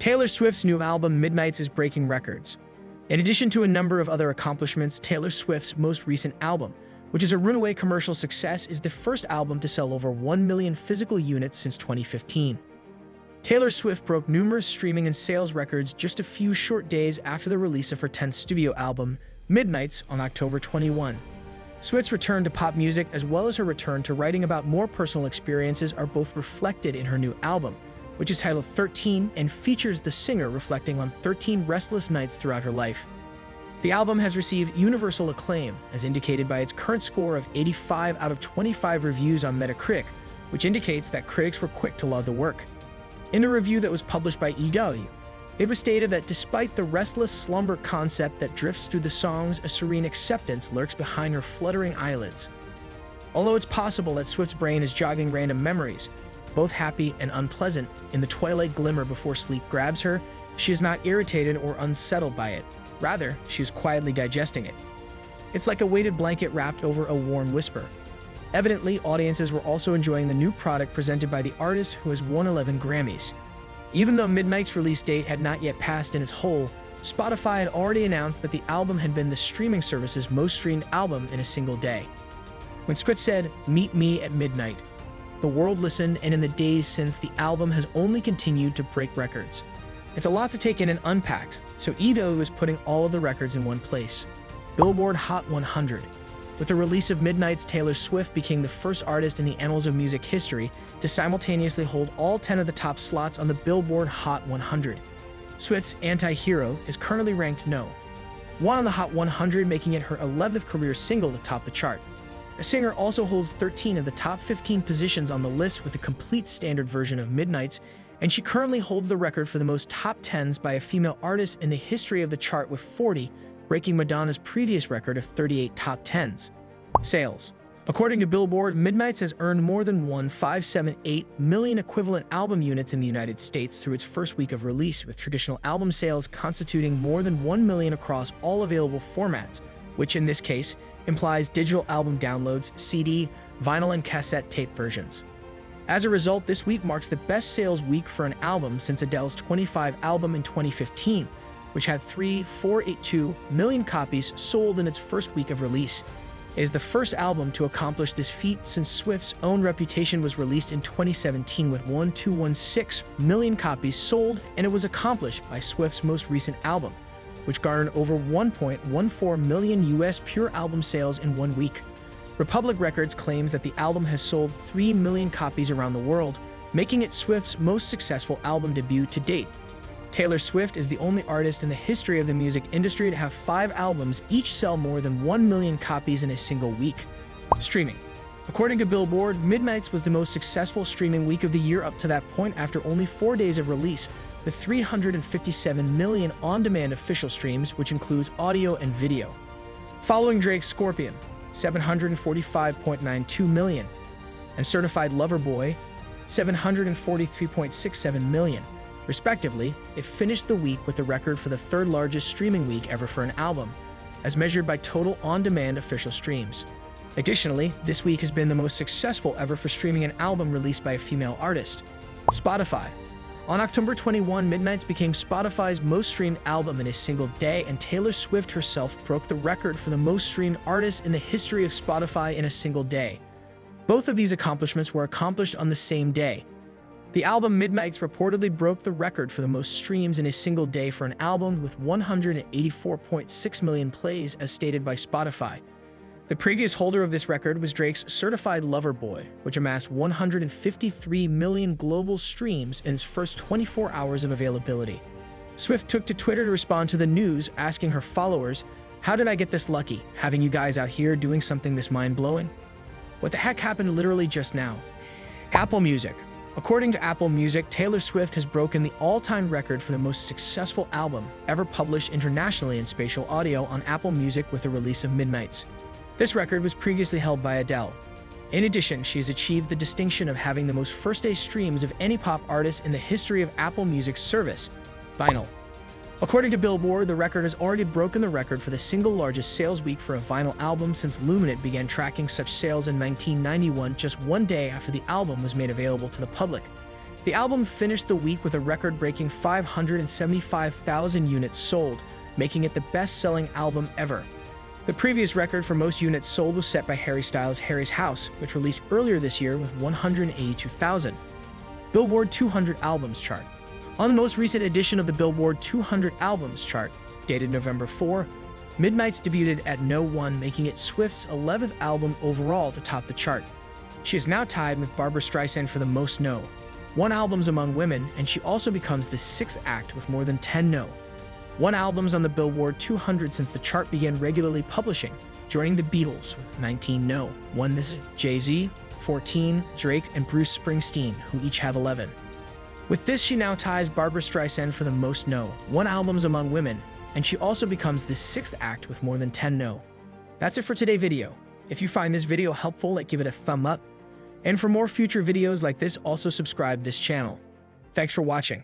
Taylor Swift's new album, Midnights, is breaking records. In addition to a number of other accomplishments, Taylor Swift's most recent album, which is a runaway commercial success, is the first album to sell over 1 million physical units since 2015. Taylor Swift broke numerous streaming and sales records just a few short days after the release of her 10th studio album, Midnights, on October 21. Swift's return to pop music, as well as her return to writing about more personal experiences, are both reflected in her new album, which is titled 13 and features the singer reflecting on 13 restless nights throughout her life. The album has received universal acclaim, as indicated by its current score of 85 out of 25 reviews on Metacritic, which indicates that critics were quick to laud the work. In the review that was published by EW, it was stated that despite the restless-slumber concept that drifts through the songs, a serene acceptance lurks behind her fluttering eyelids. Although it's possible that Swift's brain is jogging random memories, both happy and unpleasant, in the twilight glimmer before sleep grabs her, she is not irritated or unsettled by it. Rather, she is quietly digesting it. It's like a weighted blanket wrapped over a warm whisper. Evidently, audiences were also enjoying the new product presented by the artist who has won 11 Grammys. Even though Midnight's release date had not yet passed in its whole, Spotify had already announced that the album had been the streaming service's most streamed album in a single day. When Swift said, "Meet me at midnight," the world listened, and in the days since, the album has only continued to break records. It's a lot to take in and unpack, so EW is putting all of the records in one place. Billboard Hot 100. With the release of Midnights, Taylor Swift became the first artist in the annals of music history to simultaneously hold all 10 of the top slots on the Billboard Hot 100. Swift's Anti-Hero is currently ranked No. 1 on the Hot 100, making it her 11th career single to top the chart. The singer also holds 13 of the top 15 positions on the list with the complete standard version of Midnights, and she currently holds the record for the most top 10s by a female artist in the history of the chart with 40, breaking Madonna's previous record of 38 top 10s. Sales. According to Billboard, Midnights has earned more than 1.578 million equivalent album units in the United States through its first week of release, with traditional album sales constituting more than 1 million across all available formats, which in this case implies digital album downloads, CD, vinyl, and cassette tape versions. As a result, this week marks the best sales week for an album since Adele's 25 album in 2015, which had 3.482 million copies sold in its first week of release. It is the first album to accomplish this feat since Swift's own Reputation was released in 2017 with 1.216 million copies sold, and it was accomplished by Swift's most recent album, which garnered over 1.14 million US pure album sales in 1 week. Republic Records claims that the album has sold 3 million copies around the world, making it Swift's most successful album debut to date. Taylor Swift is the only artist in the history of the music industry to have 5 albums each sell more than 1 million copies in a single week. Streaming. According to Billboard, Midnights was the most successful streaming week of the year up to that point after only 4 days of release, with 357 million on-demand official streams, which includes audio and video. Following Drake's Scorpion, 745.92 million, and Certified Lover Boy, 743.67 million. Respectively, it finished the week with the record for the third largest streaming week ever for an album, as measured by total on-demand official streams. Additionally, this week has been the most successful ever for streaming an album released by a female artist. Spotify. On October 21, Midnights became Spotify's most streamed album in a single day, and Taylor Swift herself broke the record for the most streamed artist in the history of Spotify in a single day. Both of these accomplishments were accomplished on the same day. The album Midnights reportedly broke the record for the most streams in a single day for an album with 184.6 million plays, as stated by Spotify. The previous holder of this record was Drake's Certified Lover Boy, which amassed 153 million global streams in its first 24 hours of availability. Swift took to Twitter to respond to the news, asking her followers, "How did I get this lucky, having you guys out here doing something this mind-blowing? What the heck happened literally just now?" Apple Music. According to Apple Music, Taylor Swift has broken the all-time record for the most successful album ever published internationally in spatial audio on Apple Music with the release of Midnights. This record was previously held by Adele. In addition, she has achieved the distinction of having the most first-day streams of any pop artist in the history of Apple Music's service, vinyl. According to Billboard, the record has already broken the record for the single largest sales week for a vinyl album since Luminate began tracking such sales in 1991, just 1 day after the album was made available to the public. The album finished the week with a record-breaking 575,000 units sold, making it the best-selling album ever. The previous record for most units sold was set by Harry Styles' Harry's House, which released earlier this year with 182,000. Billboard 200 Albums Chart. On the most recent edition of the Billboard 200 Albums Chart, dated November 4, Midnight's debuted at No. 1, making it Swift's 11th album overall to top the chart. She is now tied with Barbra Streisand for the most No. 1 albums among women, and she also becomes the 6th act with more than 10 No. 1 albums on the Billboard 200 since the chart began regularly publishing, joining the Beatles with 19 No. 1 this Jay-Z, 14 Drake, and Bruce Springsteen, who each have 11. With this, she now ties Barbra Streisand for the most No. 1 albums among women, and she also becomes the 6th act with more than 10 No. That's it for today's video. If you find this video helpful, give it a thumb up. And for more future videos like this, also subscribe this channel. Thanks for watching.